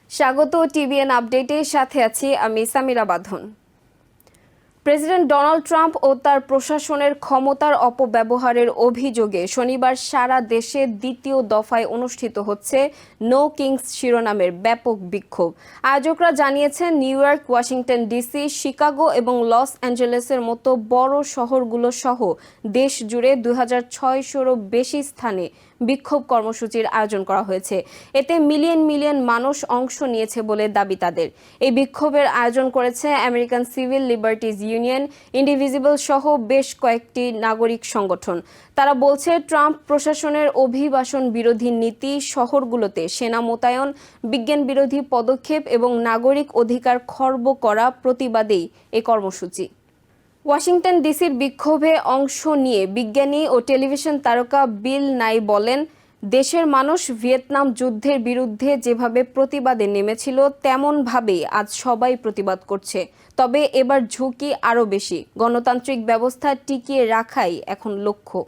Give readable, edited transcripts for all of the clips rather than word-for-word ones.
স্বাগত টিভিএন আপডেটের সাথে আছি আমি সামিরা বাঁধন। প্রেসিডেন্ট ডোনাল্ড ট্রাম্প ও তার প্রশাসনের ক্ষমতার অপব্যবহারের অভিযোগে শনিবার সারা দেশে দ্বিতীয় দফায় অনুষ্ঠিত হচ্ছে নো কিংস শিরোনামের ব্যাপক বিক্ষোভ। আয়োজকরা জানিয়েছেন new York, Washington DC, Chicago এবং লস অ্যাঞ্জেলেসের মতো বড় শহরগুলো সহ দেশ জুড়ে 2600-রও বেশি স্থানে বিক্ষোভ কর্মসূচির আয়োজন করা হয়েছে। এতে মিলিয়ন মিলিয়ন মানুষ অংশ নিয়েছে বলে দাবি তাদের। এই বিক্ষোভের আয়োজন করেছে আমেরিকান সিভিল লিবার্টিজ ইউনিয়ন, ইন্ডিভিজিবল সহ বেশ কয়েকটি নাগরিক সংগঠন। তারা বলছে, ট্রাম্প প্রশাসনের অভিবাসন বিরোধী নীতি, শহরগুলোতে সেনা মোতায়েন, বিজ্ঞান বিরোধী পদক্ষেপ এবং নাগরিক অধিকার খর্ব করা প্রতিবাদেই এই কর্মসূচি। ওয়াশিংটন ডিসির বিক্ষোভে অংশ নিয়ে বিজ্ঞানী ও টেলিভিশন তারকা বিল নাই বলেন, দেশের মানুষ ভিয়েতনাম যুদ্ধের বিরুদ্ধে যেভাবে প্রতিবাদে নেমেছিল তেমনভাবেই আজ সবাই প্রতিবাদ করছে। তবে এবার ঝুঁকি আরও বেশি, গণতান্ত্রিক ব্যবস্থা টিকিয়ে রাখাই এখন লক্ষ্য।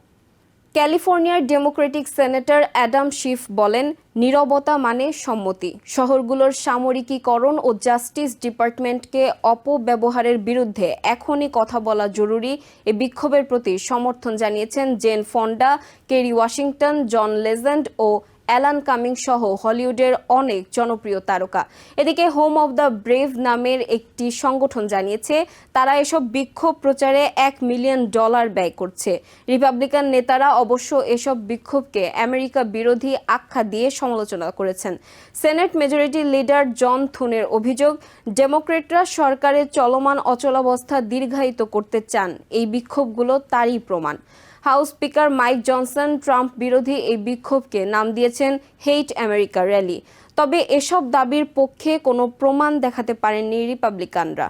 ক্যালিফোর্নিয়ার ডেমোক্রেটিক সেনেটর অ্যাডাম শিফ বলেন, নীরবতা মানে সম্মতি। শহরগুলোর সামরিকীকরণ ও জাস্টিস ডিপার্টমেন্টকে অপব্যবহারের বিরুদ্ধে এখনই কথা বলা জরুরি। এই বিক্ষোভের প্রতি সমর্থন জানিয়েছেন জেন ফন্ডা, কেরি ওয়াশিংটন, জন লেজেন্ড ও অ্যালান কামিং সহ হলিউডের অনেক জনপ্রিয় তারকা। এদিকে হোম অব দ্য ব্রেভ নামের একটি সংগঠন জানিয়েছে, তারা এসব বিক্ষোভ প্রচারে $1 মিলিয়ন ব্যয় করছে। রিপাবলিকান নেতারা অবশ্য এসব বিক্ষোভকে আমেরিকা বিরোধী আখ্যা দিয়ে সমালোচনা করেছেন। সেনেট মেজরিটি লিডার জন থুনের অভিযোগ, ডেমোক্রেটরা সরকারের চলমান অচলাবস্থা দীর্ঘায়িত করতে চান। এই বিক্ষোভগুলো তারই প্রমাণ। House speaker mic Johnson Trump বিরোধী এই বিক্ষোভকে নাম দিয়েছেন হেইট আমেরিকা র্যালি। তবে এসব দাবির পক্ষে কোনো প্রমাণ দেখাতে পারেননি রিপাবলিকানরা।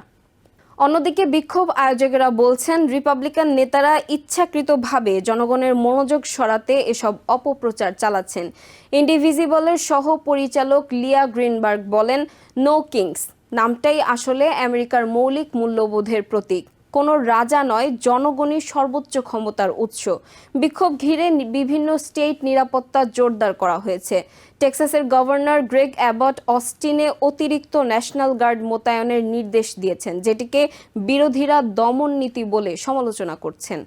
অন্যদিকে বিক্ষোভ আয়োজকেরা বলছেন, রিপাবলিকান নেতারা ইচ্ছাকৃতভাবে জনগণের মনোযোগ সরাতে এসব অপপ্রচার চালাচ্ছেন। ইন্ডিভিজিবলের সহ পরিচালক লিয়া গ্রিনবার্গ বলেন, নো কিংস নামটাই আসলে আমেরিকার মৌলিক মূল্যবোধের প্রতীক। কোনো রাজা নয়, জনগণই সর্বোচ্চ ক্ষমতার উৎস। বিক্ষোভ ঘিরে বিভিন্ন স্টেট নিরাপত্তা জোরদার করা হয়েছে। টেক্সাসের গভর্নর গ্রেগ অ্যাবট অস্টিনে অতিরিক্ত ন্যাশনাল গার্ড মোতায়েনের নির্দেশ দিয়েছেন, যেটিকে বিরোধীরা দমন নীতি বলে সমালোচনা করছেন।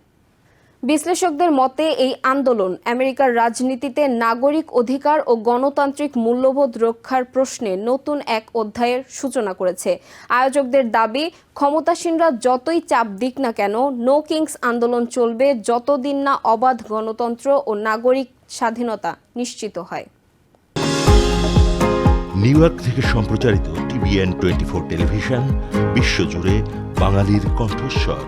বিশ্লেষকদের মতে এই আন্দোলন আমেরিকার রাজনীতিতে নাগরিক অধিকার ও গণতান্ত্রিক মূল্যবোধ রক্ষার প্রশ্নে নতুন এক অধ্যায়ের সূচনা করেছে। আয়োজকদের দাবি, ক্ষমতাসীনরা যতই চাপ দিক না কেন, নো কিংস আন্দোলন চলবে যতদিন না অবাধ গণতন্ত্র ও নাগরিক স্বাধীনতা নিশ্চিত হয়। নিউ ইয়র্ক থেকে সম্প্রচারিত টিভিএন 24 টেলিভিশন বিশ্বজুড়ে বাঙালির কণ্ঠস্বর।